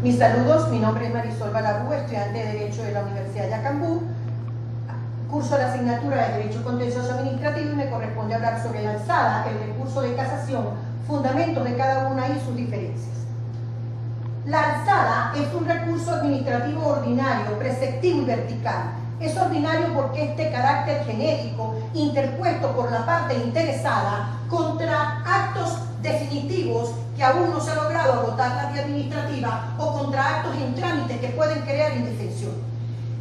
Mis saludos, mi nombre es Marisol Balabú, estudiante de Derecho de la Universidad de Yacambú. Curso la asignatura de Derecho Contencioso Administrativo y me corresponde hablar sobre la alzada, el recurso de casación, fundamentos de cada una y sus diferencias. La alzada es un recurso administrativo ordinario, preceptivo y vertical. Es ordinario porque este carácter genérico interpuesto por la parte interesada contra actos definitivos que aún no se ha logrado agotar la vía administrativa o contra actos en trámite que pueden crear indefensión.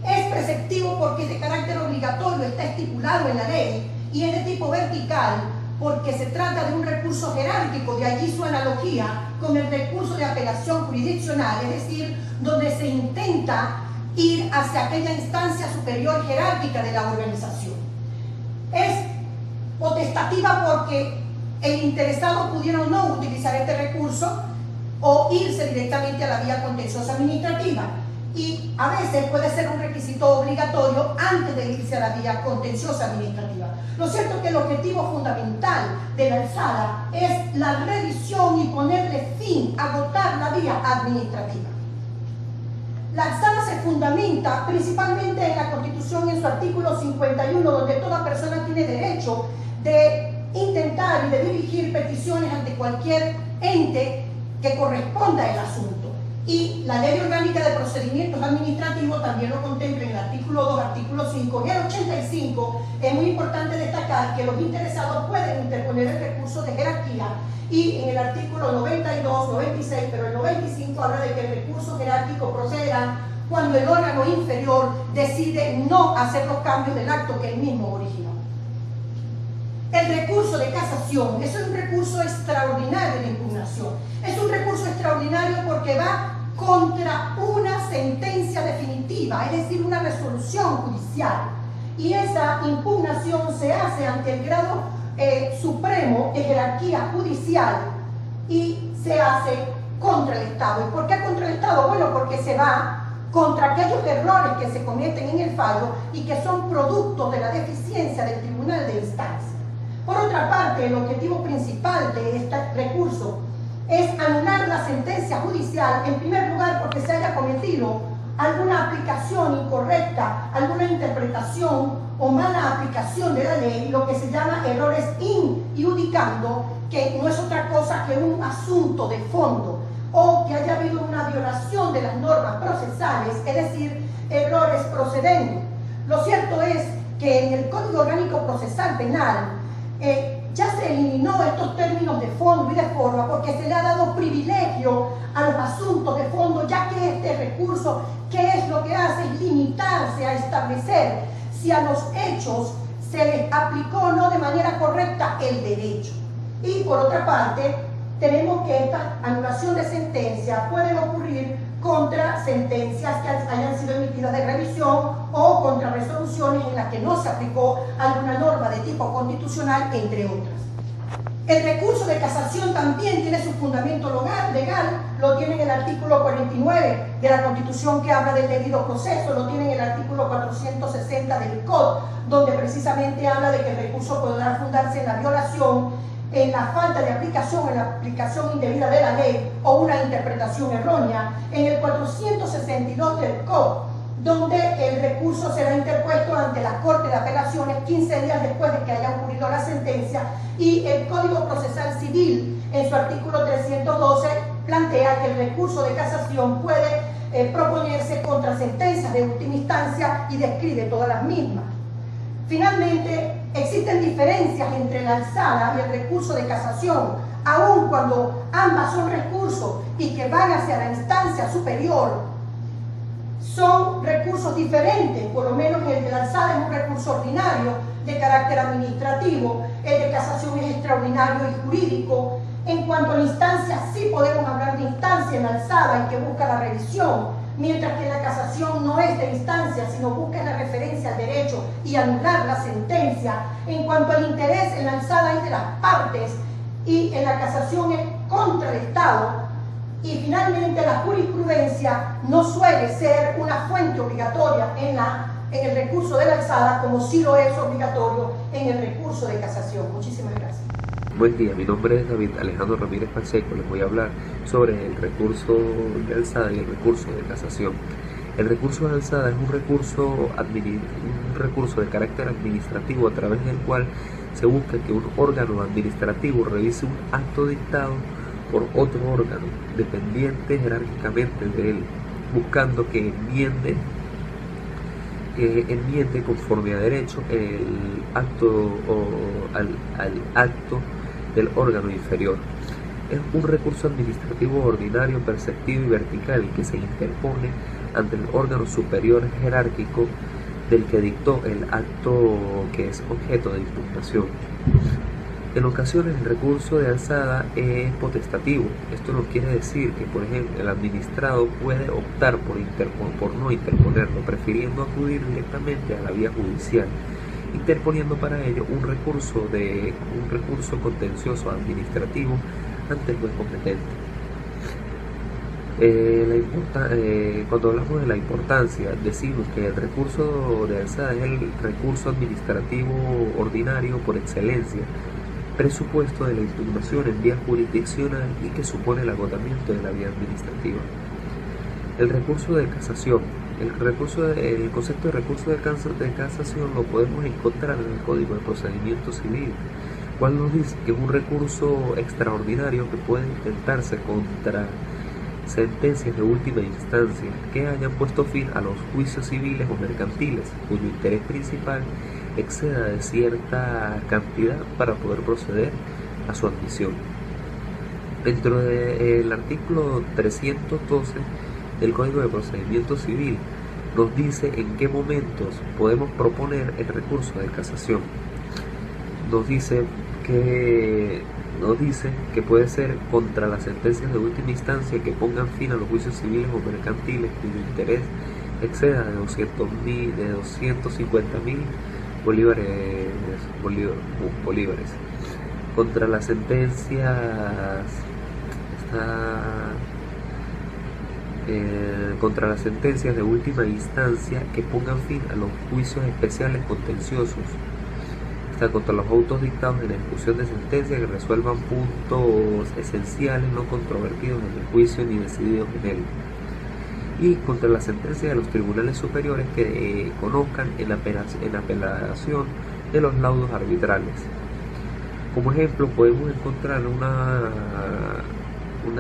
Es preceptivo porque este carácter obligatorio está estipulado en la ley y es de tipo vertical porque se trata de un recurso jerárquico, de allí su analogía con el recurso de apelación jurisdiccional, es decir, donde se intenta ir hacia aquella instancia superior jerárquica de la organización. Es potestativa porque el interesado pudiera o no utilizar este recurso o irse directamente a la vía contenciosa administrativa, y a veces puede ser un requisito obligatorio antes de irse a la vía contenciosa administrativa. Lo cierto es que el objetivo fundamental de la alzada es la revisión y ponerle fin, agotar la vía administrativa. La alzada se fundamenta principalmente en la Constitución, en su artículo 51, donde toda persona tiene derecho de intentar y de dirigir peticiones ante cualquier ente que corresponda al asunto. Y la Ley Orgánica de Procedimientos Administrativos también lo contempla en el artículo 2, artículo 5. En el 85 es muy importante destacar que los interesados pueden interponer el recurso de jerarquía, y en el artículo 92, 96, pero el 95 habla de que el recurso jerárquico procederá cuando el órgano inferior decide no hacer los cambios del acto que él mismo originó. El recurso de casación es un recurso extraordinario de impugnación. Es un recurso extraordinario porque va contra una sentencia definitiva, es decir, una resolución judicial. Y esa impugnación se hace ante el grado supremo de jerarquía judicial y se hace contra el Estado. ¿Y por qué contra el Estado? Bueno, porque se va contra aquellos errores que se cometen en el fallo y que son productos de la deficiencia del tribunal de instancia. Por otra parte, el objetivo principal de este recurso es anular la sentencia judicial, en primer lugar porque se haya cometido alguna aplicación incorrecta, alguna interpretación o mala aplicación de la ley, lo que se llama errores in iudicando, que no es otra cosa que un asunto de fondo, o que haya habido una violación de las normas procesales, es decir, errores procedendo. Lo cierto es que en el Código Orgánico Procesal Penal ya se eliminó estos términos de fondo y de forma porque se le ha dado privilegio a los asuntos de fondo, ya que este recurso, ¿qué es lo que hace? Es limitarse a establecer si a los hechos se les aplicó o no de manera correcta el derecho. Y por otra parte, tenemos que esta anulación de sentencia puede ocurrir contra sentencias que hayan sido emitidas de revisión o contra resoluciones en las que no se aplicó alguna norma de tipo constitucional, entre otras. El recurso de casación también tiene su fundamento legal, lo tiene en el artículo 49 de la Constitución, que habla del debido proceso, lo tiene en el artículo 460 del COD, donde precisamente habla de que el recurso podrá fundarse en la violación, en la falta de aplicación, en la aplicación indebida de la ley o una interpretación errónea, en el 462 del COD, donde el recurso será interpuesto ante la Corte de Apelaciones 15 días después de que haya ocurrido la sentencia, y el Código Procesal Civil, en su artículo 312, plantea que el recurso de casación puede proponerse contra sentencias de última instancia y describe todas las mismas. Finalmente, existen diferencias entre la alzada y el recurso de casación, aun cuando ambas son recursos y que van hacia la instancia superior. Son recursos diferentes, por lo menos el de la alzada es un recurso ordinario de carácter administrativo, el de casación es extraordinario y jurídico. En cuanto a la instancia, sí podemos hablar de instancia en la alzada y que busca la revisión, mientras que la casación no es de instancia, sino busca la referencia al derecho y anular la sentencia. En cuanto al interés, en la alzada es de las partes y en la casación es contra el Estado. Y finalmente la jurisprudencia no suele ser una fuente obligatoria en el recurso de la alzada, como sí lo es obligatorio en el recurso de casación. Muchísimas gracias. Buen día, mi nombre es David Alejandro Ramírez Pacheco. Les voy a hablar sobre el recurso de alzada y el recurso de casación. El recurso de alzada es un recurso de carácter administrativo a través del cual se busca que un órgano administrativo revise un acto dictado por otro órgano dependiente jerárquicamente de él, buscando que enmiende conforme a derecho el acto al acto del órgano inferior. Es un recurso administrativo ordinario, perceptivo y vertical que se interpone ante el órgano superior jerárquico del que dictó el acto que es objeto de impugnación. En ocasiones el recurso de alzada es potestativo. Esto no quiere decir que, por ejemplo, el administrado puede optar por no interponerlo, prefiriendo acudir directamente a la vía judicial, interponiendo para ello un recurso contencioso administrativo ante el juez competente. Cuando hablamos de la importancia, decimos que el recurso de alzada es el recurso administrativo ordinario por excelencia, presupuesto de la impugnación en vía jurisdiccional y que supone el agotamiento de la vía administrativa. El recurso de casación. El concepto de recurso de casación lo podemos encontrar en el Código de Procedimiento Civil, cual nos dice que es un recurso extraordinario que puede intentarse contra sentencias de última instancia que hayan puesto fin a los juicios civiles o mercantiles, cuyo interés principal exceda de cierta cantidad para poder proceder a su admisión. Dentro del artículo 312 del Código de Procedimiento Civil nos dice en qué momentos podemos proponer el recurso de casación. Nos dice que puede ser contra las sentencias de última instancia que pongan fin a los juicios civiles o mercantiles cuyo interés exceda de 250.000 bolívares. Contra las sentencias de última instancia que pongan fin a los juicios especiales contenciosos. Contra los autos dictados en la ejecución de sentencia que resuelvan puntos esenciales no controvertidos en el juicio ni decididos en él, y contra la sentencia de los tribunales superiores que conozcan en apelación de los laudos arbitrales. Como ejemplo, podemos encontrar una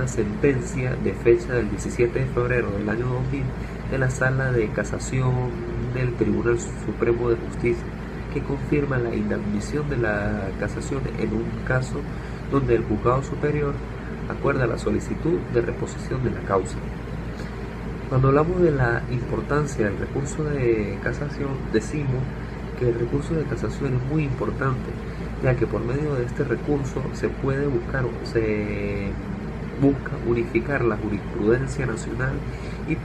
sentencia de fecha del 17 de febrero del año 2000 de la Sala de Casación del Tribunal Supremo de Justicia, que confirma la inadmisión de la casación en un caso donde el juzgado superior acuerda la solicitud de reposición de la causa. Cuando hablamos de la importancia del recurso de casación, decimos que el recurso de casación es muy importante, ya que por medio de este recurso se busca unificar la jurisprudencia nacional y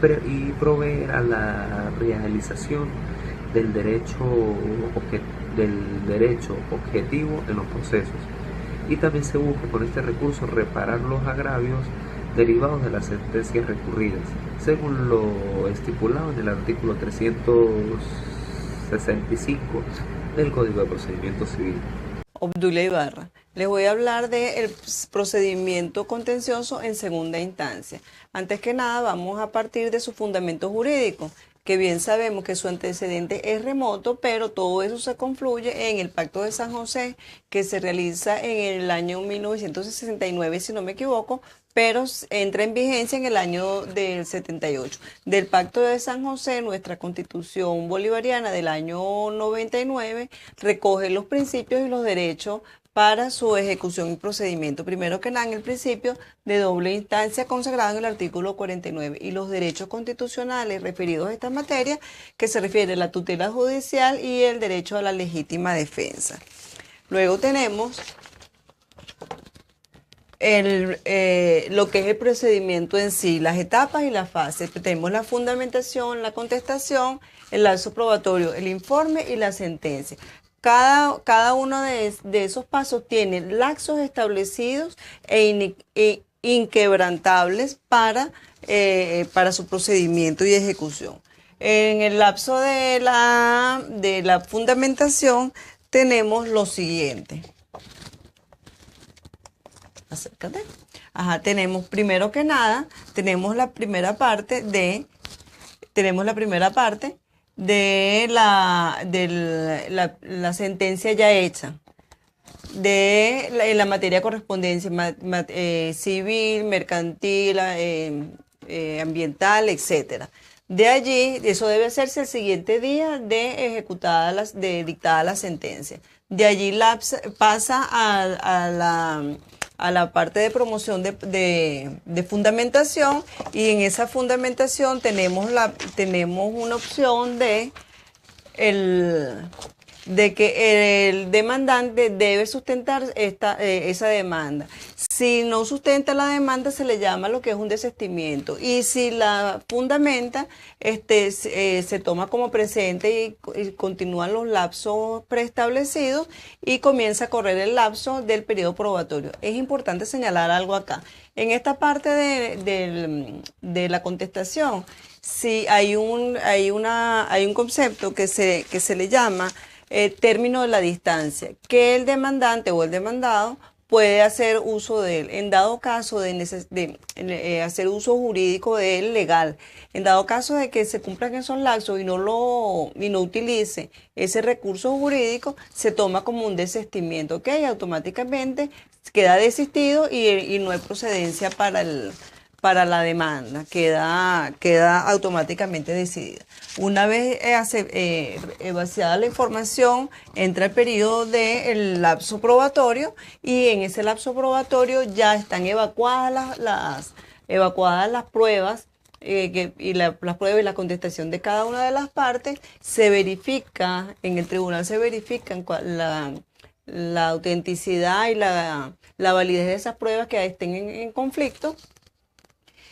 proveer a la realización del derecho objetivo en los procesos, y también se busca con este recurso reparar los agravios derivados de las sentencias recurridas, según lo estipulado en el artículo 365 del Código de Procedimiento Civil. Obdulia Ibarra. Les voy a hablar del procedimiento contencioso en segunda instancia. Antes que nada, vamos a partir de su fundamento jurídico, que bien sabemos que su antecedente es remoto, pero todo eso se confluye en el Pacto de San José, que se realiza en el año 1969, si no me equivoco, pero entra en vigencia en el año del 78. Del Pacto de San José, nuestra Constitución bolivariana del año 99 recoge los principios y los derechos para su ejecución y procedimiento. Primero que nada, en el principio de doble instancia consagrado en el artículo 49 y los derechos constitucionales referidos a esta materia, que se refiere a la tutela judicial y el derecho a la legítima defensa. Luego tenemos lo que es el procedimiento en sí, las etapas y las fases. Tenemos la fundamentación, la contestación, el lapso probatorio, el informe y la sentencia. Cada uno de esos pasos tiene lapsos establecidos e inquebrantables para su procedimiento y ejecución. En el lapso de la fundamentación tenemos lo siguiente. Acércate. Ajá, tenemos primero que nada, tenemos la primera parte de la sentencia ya hecha en la materia de correspondencia civil, mercantil, ambiental, etcétera. De allí, eso debe hacerse el siguiente día de dictada la sentencia. De allí pasa a la parte de promoción de fundamentación, y en esa fundamentación tenemos una opción de que el demandante debe sustentar esa demanda. Si no sustenta la demanda, se le llama lo que es un desistimiento, y si la fundamenta, se toma como presente y continúan los lapsos preestablecidos y comienza a correr el lapso del periodo probatorio. Es importante señalar algo acá. En esta parte de la contestación, sí hay un concepto que se le llama término de la distancia, que el demandante o el demandado puede hacer uso de él en dado caso de hacer uso jurídico de él legal. En dado caso de que se cumplan esos lapsos y no utilice ese recurso jurídico, se toma como un desistimiento, ¿ok? Automáticamente queda desistido y no hay procedencia para la demanda, queda automáticamente decidida. Una vez vaciada la información, entra el periodo del lapso probatorio, y en ese lapso probatorio ya están evacuadas las pruebas, las pruebas y la contestación de cada una de las partes. Se verifica, en el tribunal se verifican la autenticidad y la validez de esas pruebas que estén en conflicto.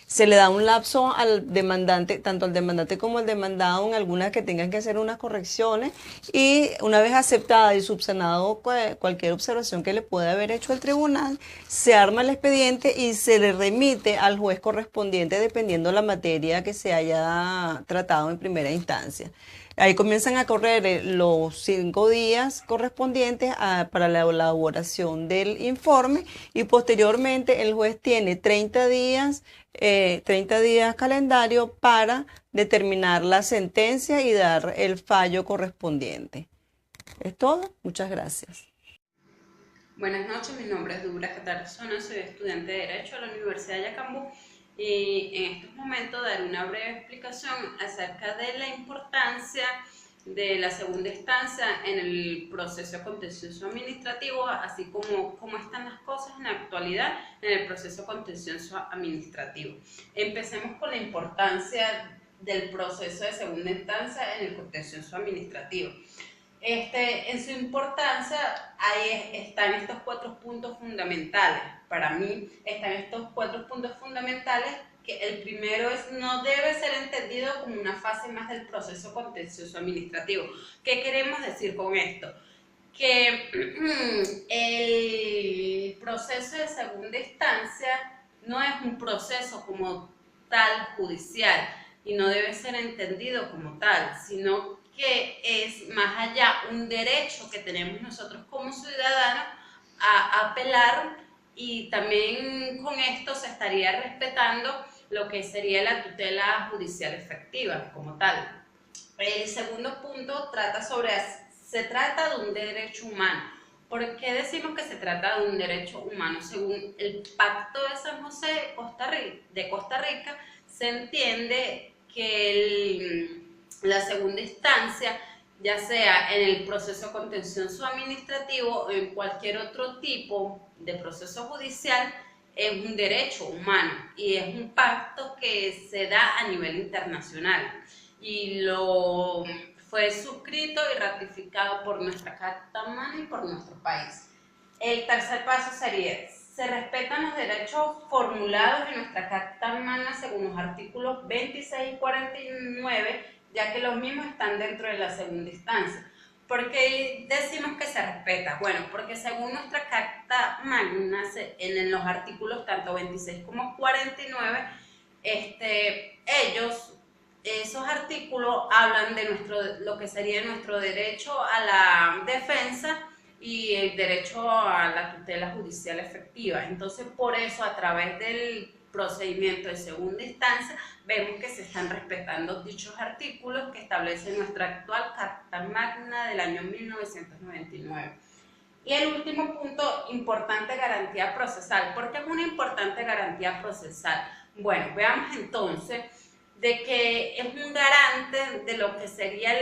Se le da un lapso al demandante, tanto al demandante como al demandado, en algunas que tengan que hacer unas correcciones, y una vez aceptada y subsanado cualquier observación que le pueda haber hecho el tribunal, se arma el expediente y se le remite al juez correspondiente dependiendo de la materia que se haya tratado en primera instancia. Ahí comienzan a correr los 5 días correspondientes para la elaboración del informe, y posteriormente el juez tiene 30 días calendario para determinar la sentencia y dar el fallo correspondiente. Es todo. Muchas gracias. Buenas noches, mi nombre es Douglas Catarazona, soy estudiante de Derecho a la Universidad de Yacambú, y en estos momentos daré una breve explicación acerca de la importancia de la segunda instancia en el proceso contencioso administrativo, así como cómo están las cosas en la actualidad en el proceso contencioso administrativo. Empecemos con la importancia del proceso de segunda instancia en el contencioso administrativo. En su importancia, ahí están estos 4 puntos fundamentales. Para mí están estos 4 puntos fundamentales, que el primero es: no debe ser entendido como una fase más del proceso contencioso administrativo. ¿Qué queremos decir con esto? Que el proceso de segunda instancia no es un proceso como tal judicial y no debe ser entendido como tal, sino que es más allá un derecho que tenemos nosotros como ciudadanos a apelar, y también con esto se estaría respetando lo que sería la tutela judicial efectiva como tal. El segundo punto se trata de un derecho humano. ¿Por qué decimos que se trata de un derecho humano? Según el Pacto de San José de Costa Rica, se entiende que la segunda instancia, ya sea en el proceso contencioso administrativo o en cualquier otro tipo de proceso judicial, es un derecho humano y es un pacto que se da a nivel internacional, y lo fue suscrito y ratificado por nuestra Carta Magna y por nuestro país. El tercer paso sería: se respetan los derechos formulados en nuestra Carta Magna según los artículos 26 y 49, ya que los mismos están dentro de la segunda instancia. ¿Por qué decimos que se respeta? Bueno, porque según nuestra Carta Magna, en los artículos tanto 26 como 49, esos artículos hablan de lo que sería nuestro derecho a la defensa y el derecho a la tutela judicial efectiva. Entonces, por eso, a través del procedimiento de segunda instancia, vemos que se están respetando dichos artículos que establece nuestra actual Carta Magna del año 1999. Y el último punto, importante garantía procesal. ¿Por qué es una importante garantía procesal? Bueno, veamos entonces de que es un garante de lo que sería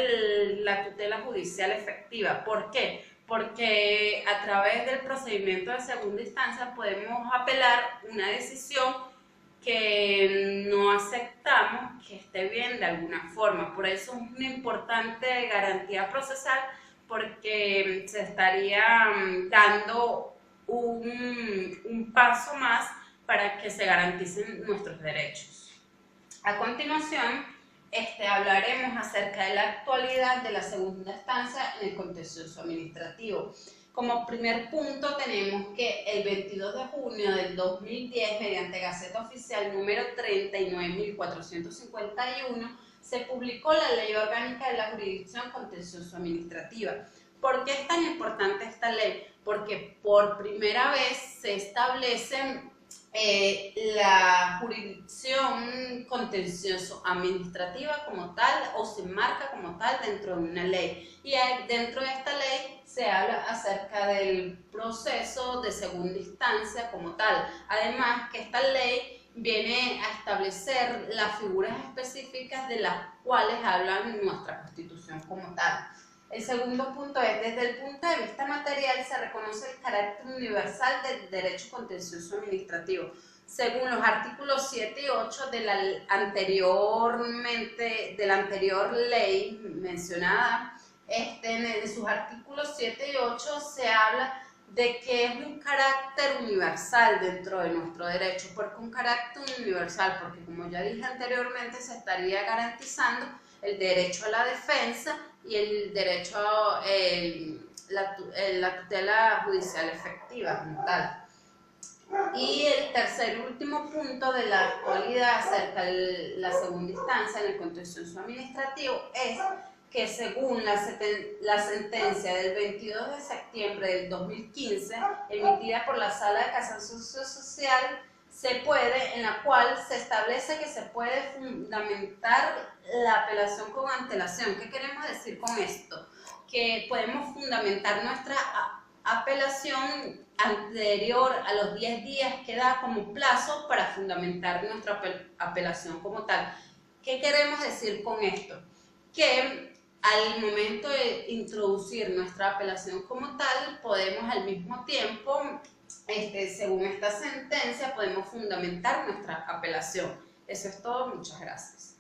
la tutela judicial efectiva. ¿Por qué? Porque a través del procedimiento de segunda instancia podemos apelar una decisión que no aceptamos que esté bien de alguna forma. Por eso es una importante garantía procesal, porque se estaría dando un paso más para que se garanticen nuestros derechos. A continuación, hablaremos acerca de la actualidad de la segunda instancia en el contencioso administrativo. Como primer punto tenemos que el 22 de junio del 2010, mediante Gaceta Oficial número 39.451, se publicó la Ley Orgánica de la Jurisdicción Contencioso Administrativa. ¿Por qué es tan importante esta ley? Porque por primera vez se establece la jurisdicción contencioso administrativa como tal, o se marca como tal dentro de una ley, y dentro de esta ley se habla acerca del proceso de segunda instancia como tal. Además que esta ley viene a establecer las figuras específicas de las cuales habla nuestra Constitución como tal. El segundo punto es, desde el punto de vista material, se reconoce el carácter universal del derecho contencioso administrativo. Según los artículos 7 y 8 de la anterior ley mencionada, en sus artículos 7 y 8 se habla de que es un carácter universal dentro de nuestro derecho. ¿Por qué un carácter universal? Porque, como ya dije anteriormente, se estaría garantizando el derecho a la defensa y el derecho a la tutela judicial efectiva como tal. Y el tercer y último punto de la actualidad acerca de la segunda instancia en el contencioso administrativo es que, según la sentencia del 22 de septiembre del 2015, emitida por la Sala de Casación Social, en la cual se establece que se puede fundamentar la apelación con antelación. ¿Qué queremos decir con esto? Que podemos fundamentar nuestra apelación anterior a los 10 días que da como plazo para fundamentar nuestra apelación como tal. ¿Qué queremos decir con esto? Que al momento de introducir nuestra apelación como tal, podemos al mismo tiempo, según esta sentencia, podemos fundamentar nuestra apelación. Eso es todo, muchas gracias.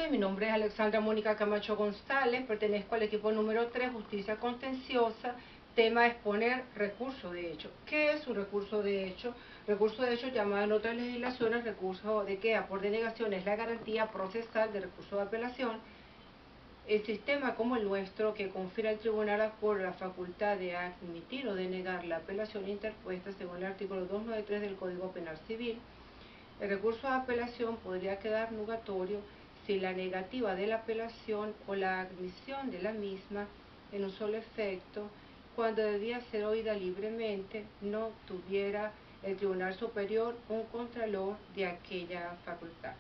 Mi nombre es Alexandra Mónica Camacho González, pertenezco al equipo número 3, Justicia Contenciosa. Tema es exponer recurso de hecho. ¿Qué es un recurso de hecho? Recurso de hecho, llamado en otras legislaciones recurso de queja por denegación, es la garantía procesal de recurso de apelación. El sistema como el nuestro, que confiere al Tribunal Acuerdo la facultad de admitir o denegar la apelación interpuesta según el artículo 293 del Código Penal Civil, el recurso de apelación podría quedar nugatorio si la negativa de la apelación o la admisión de la misma en un solo efecto, cuando debía ser oída libremente, no tuviera el Tribunal Superior un contralor de aquella facultad.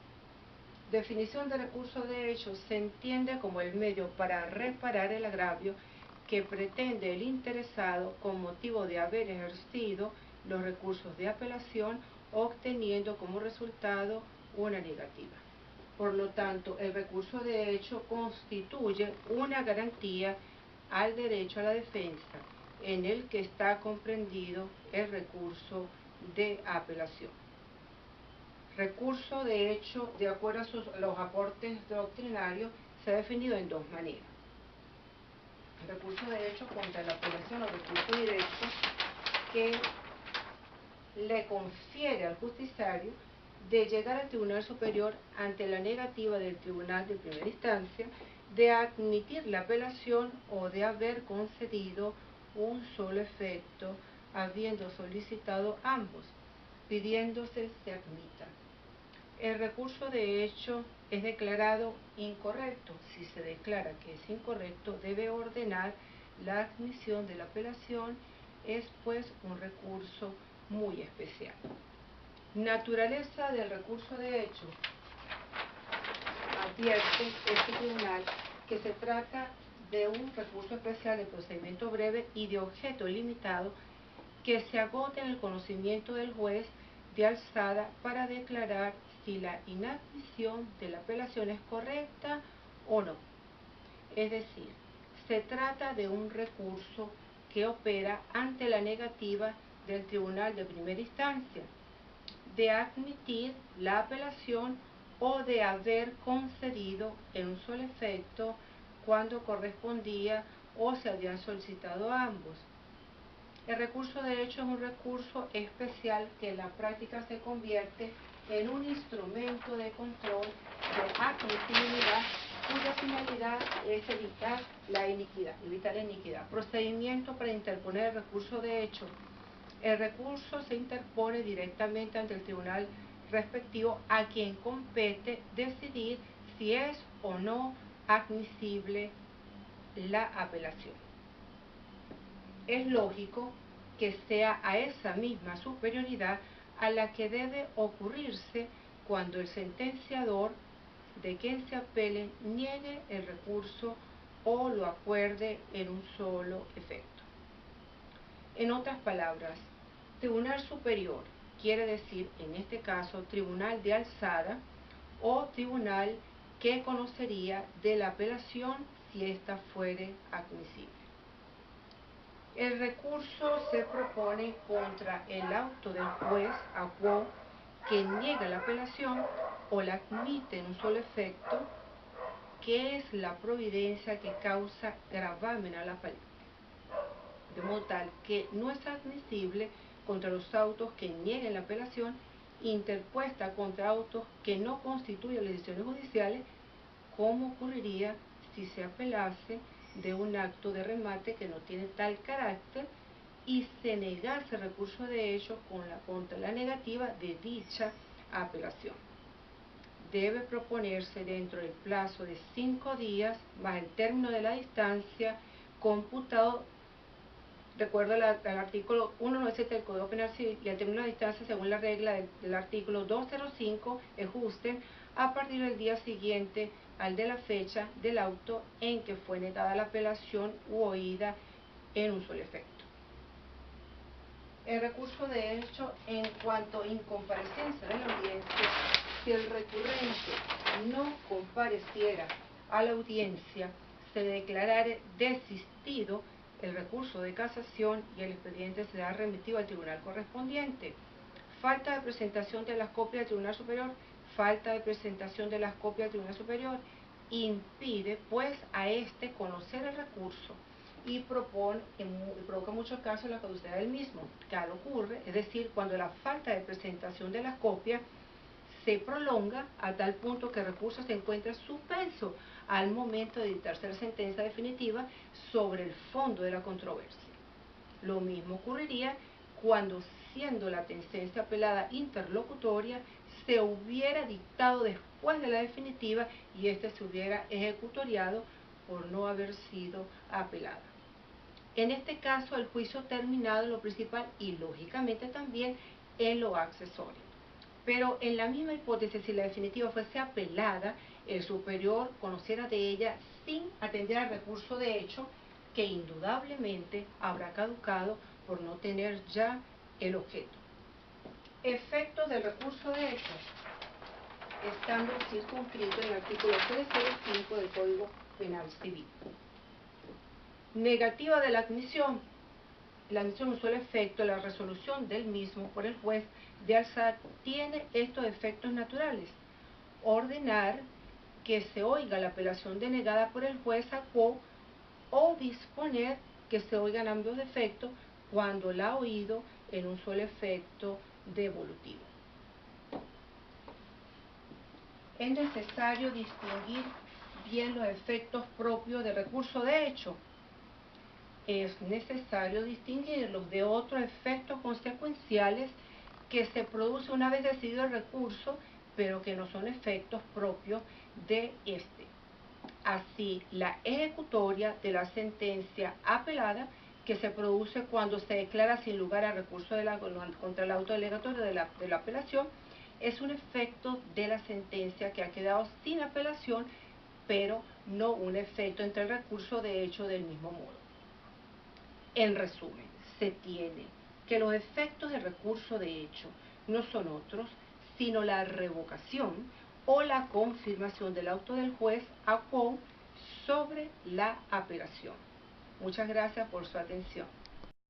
Definición de recurso de hecho se entiende como el medio para reparar el agravio que pretende el interesado con motivo de haber ejercido los recursos de apelación, obteniendo como resultado una negativa. Por lo tanto, el recurso de hecho constituye una garantía al derecho a la defensa, en el que está comprendido el recurso de apelación. Recurso de hecho, de acuerdo a los aportes doctrinarios, se ha definido en dos maneras. El recurso de hecho contra la apelación o recurso directo, que le confiere al justiciario de llegar al Tribunal Superior ante la negativa del Tribunal de Primera Instancia de admitir la apelación o de haber concedido un solo efecto, habiendo solicitado ambos, pidiéndose se admita. El recurso de hecho es declarado incorrecto. Si se declara que es incorrecto, debe ordenar La admisión de la apelación es pues un recurso muy especial. Naturaleza del recurso de hecho. Advierte este tribunal que se trata de un recurso especial de procedimiento breve y de objeto limitado que se agota en el conocimiento del juez de alzada para declarar si la inadmisión de la apelación es correcta o no. Es decir, se trata de un recurso que opera ante la negativa del tribunal de primera instancia de admitir la apelación o de haber concedido en un solo efecto cuando correspondía o se habían solicitado ambos. El recurso de hecho es un recurso especial que en la práctica se convierte en un instrumento de control de admisibilidad cuya finalidad es evitar la iniquidad. Procedimiento para interponer el recurso de hecho. El recurso se interpone directamente ante el tribunal respectivo a quien compete decidir si es o no admisible la apelación. Es lógico que sea a esa misma superioridad a la que debe ocurrirse cuando el sentenciador de quien se apele niegue el recurso o lo acuerde en un solo efecto. En otras palabras, tribunal superior quiere decir, en este caso, tribunal de alzada o tribunal que conocería de la apelación si ésta fuere admisible. El recurso se propone contra el auto del juez a quo que niega la apelación o la admite en un solo efecto, que es la providencia que causa gravamen a la falta, de modo tal que no es admisible contra los autos que nieguen la apelación interpuesta contra autos que no constituyen las decisiones judiciales, como ocurriría si se apelase de un acto de remate que no tiene tal carácter y se negase el recurso de hecho contra la negativa de dicha apelación. Debe proponerse dentro del plazo de 5 días más el término de la distancia computado de acuerdo al artículo 197 del Código Penal Civil y al término de la distancia según la regla del artículo 205 ajusten a partir del día siguiente al de la fecha del auto en que fue negada la apelación u oída en un solo efecto. El recurso de hecho en cuanto a incomparecencia de la audiencia, si el recurrente no compareciera a la audiencia, se declarare desistido el recurso de casación y el expediente será remitido al tribunal correspondiente. Falta de presentación de las copias del Tribunal Superior. Falta de presentación de las copias del Tribunal Superior impide pues a este conocer el recurso y provoca en muchos casos la caducidad del mismo. Tal ocurre, es decir, cuando la falta de presentación de las copias se prolonga a tal punto que el recurso se encuentra suspenso al momento de dictarse la sentencia definitiva sobre el fondo de la controversia. Lo mismo ocurriría cuando, siendo la sentencia apelada interlocutoria, se hubiera dictado después de la definitiva y éste se hubiera ejecutoriado por no haber sido apelada. En este caso, el juicio terminado en lo principal y, lógicamente, también en lo accesorio. Pero en la misma hipótesis, si la definitiva fuese apelada, el superior conociera de ella sin atender al recurso de hecho, que indudablemente habrá caducado por no tener ya el objeto. Efectos del recurso de hecho, estando circunscrito en el artículo 305 del Código Penal Civil. Negativa de la admisión. La admisión en un solo efecto, la resolución del mismo por el juez de alzada tiene estos efectos naturales. Ordenar que se oiga la apelación denegada por el juez a quo o disponer que se oigan ambos efectos cuando la ha oído en un solo efecto devolutivo. Es necesario distinguir bien los efectos propios del recurso de hecho. Es necesario distinguirlos de otros efectos consecuenciales que se producen una vez decidido el recurso, pero que no son efectos propios de este. así la ejecutoria de la sentencia apelada que se produce cuando se declara sin lugar a recurso contra el auto delegatorio de la apelación, es un efecto de la sentencia que ha quedado sin apelación, pero no un efecto entre el recurso de hecho del mismo modo. En resumen, se tiene que los efectos del recurso de hecho no son otros, sino la revocación o la confirmación del auto del juez a quo sobre la apelación. Muchas gracias por su atención.